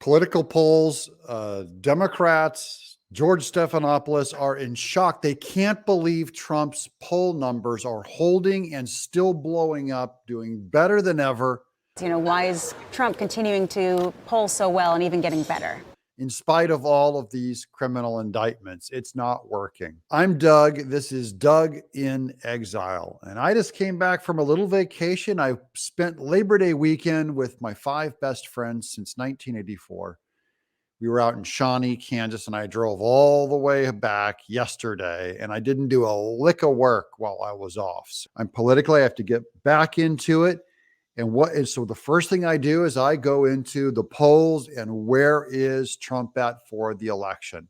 Political polls, Democrats, George Stephanopoulos are in shock. They can't believe Trump's poll numbers are holding and still blowing up, doing better than ever. Why is Trump continuing to poll so well and even getting better? In spite of all of these criminal indictments, it's not working. I'm Doug. This is Doug in Exile. And I just came back from a little vacation. I spent Labor Day weekend with my 5 best friends since 1984. We were out in Shawnee, Kansas, and I drove all the way back yesterday, and I didn't do a lick of work while I was off. So I'm politically, I have to get back into it. And so the first thing I do is I go into the polls and where is Trump at for the election?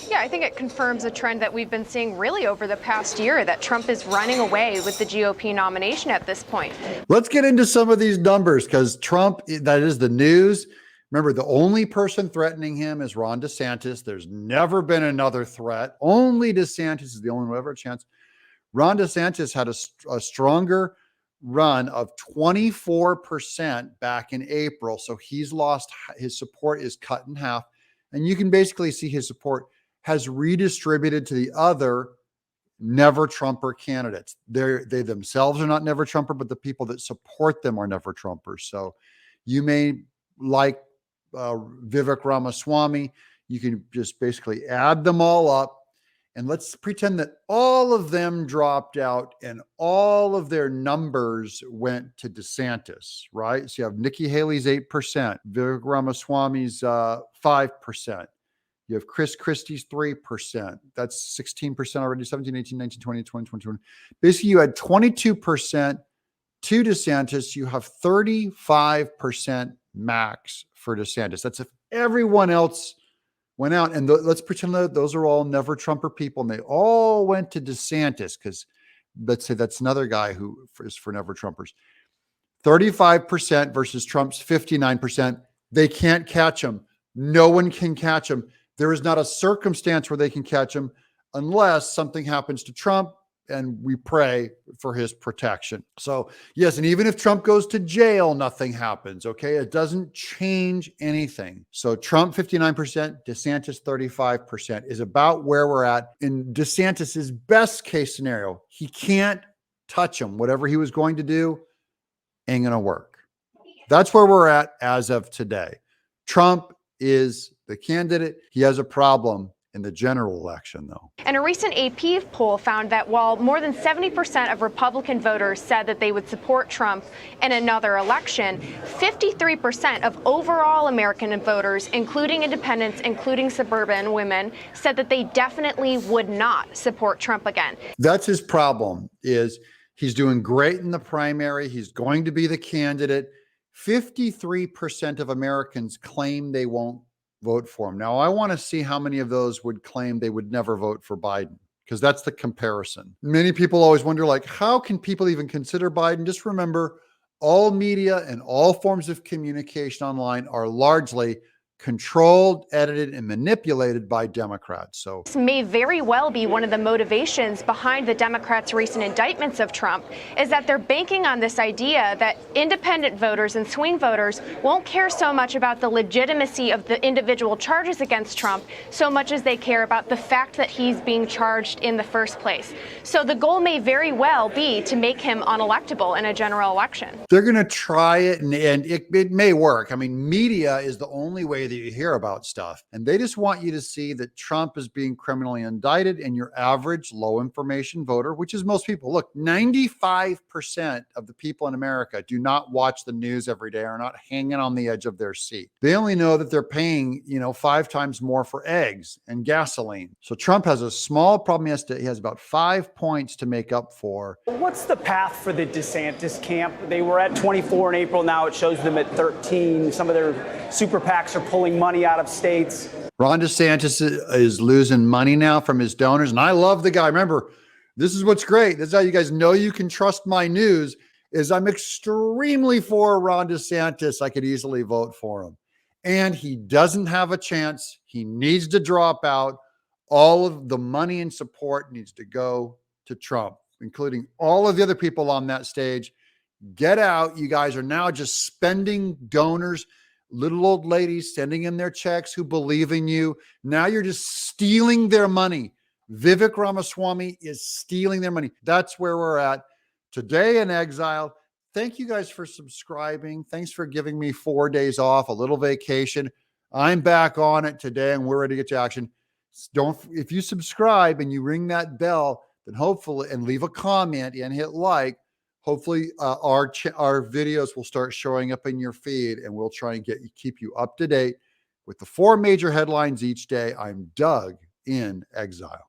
Yeah, I think it confirms a trend that we've been seeing really over the past year, that Trump is running away with the GOP nomination at this point. Let's get into some of these numbers because Trump, that is the news. Remember, the only person threatening him is Ron DeSantis. There's never been another threat. Only DeSantis is the only one who ever had a chance. Ron DeSantis had a stronger run of 24% back in April. So he's lost, his support is cut in half. And you can basically see his support has redistributed to the other never Trumper candidates. They themselves are not never Trumper, but the people that support them are never Trumpers. So you may like Vivek Ramaswamy. You can just basically add them all up. And let's pretend that all of them dropped out and all of their numbers went to DeSantis, right? So you have Nikki Haley's 8%, Vivek Ramaswamy's 5%. You have Chris Christie's 3%. That's 16% already, 17, 18, 19, 20, 20, 21. Basically, you had 22% to DeSantis. You have 35% max for DeSantis. That's if everyone else went out. And let's pretend that those are all never Trumper people and they all went to DeSantis because let's say that's another guy who is for never Trumpers. 35% versus Trump's 59%. They can't catch him. No one can catch him. There is not a circumstance where they can catch him unless something happens to Trump, and we pray for his protection. So yes, and even if Trump goes to jail, nothing happens, okay? It doesn't change anything. So Trump 59%, DeSantis 35% is about where we're at. In DeSantis's best case scenario, he can't touch him. Whatever he was going to do ain't gonna work. That's where we're at as of today. Trump is the candidate. He has a problem in the general election, though. And a recent AP poll found that while more than 70% of Republican voters said that they would support Trump in another election, 53% of overall American voters, including independents, including suburban women, said that they definitely would not support Trump again. That's his problem, is he's doing great in the primary. He's going to be the candidate. 53% of Americans claim they won't vote for him. Now, I want to see how many of those would claim they would never vote for Biden, because that's the comparison. Many people always wonder, like, how can people even consider Biden? Just remember, all media and all forms of communication online are largely controlled, edited, and manipulated by Democrats. So this may very well be one of the motivations behind the Democrats' recent indictments of Trump, is that they're banking on this idea that independent voters and swing voters won't care so much about the legitimacy of the individual charges against Trump so much as they care about the fact that he's being charged in the first place. So the goal may very well be to make him unelectable in a general election. They're going to try it, and it may work. I mean, media is the only way that you hear about stuff, and they just want you to see that Trump is being criminally indicted, and your average low information voter, which is most people. Look, 95% of the people in America do not watch the news every day, are not hanging on the edge of their seat. They only know that they're paying 5 times more for eggs and gasoline. So Trump has a small problem. He has about 5 points to make up for. What's the path for the DeSantis camp? They were at 24 in April. Now it shows them at 13. Some of their super PACs are pulling money out of states. Ron DeSantis is losing money now from his donors. And I love the guy. Remember, this is what's great. This is how you guys know you can trust my news, is I'm extremely for Ron DeSantis. I could easily vote for him. And he doesn't have a chance. He needs to drop out. All of the money and support needs to go to Trump, including all of the other people on that stage. Get out. You guys are now just spending donors little old ladies sending in their checks who believe in you. Now you're just stealing their money. Vivek Ramaswamy is stealing their money. That's where we're at today in Exile. Thank you guys for subscribing. Thanks for giving me 4 days off, a little vacation. I'm back on it today and we're ready to get to action. If you subscribe and you ring that bell, then hopefully, and leave a comment and hit like, hopefully our videos will start showing up in your feed, and we'll try and keep you up to date with the 4 major headlines each day. I'm Doug in Exile.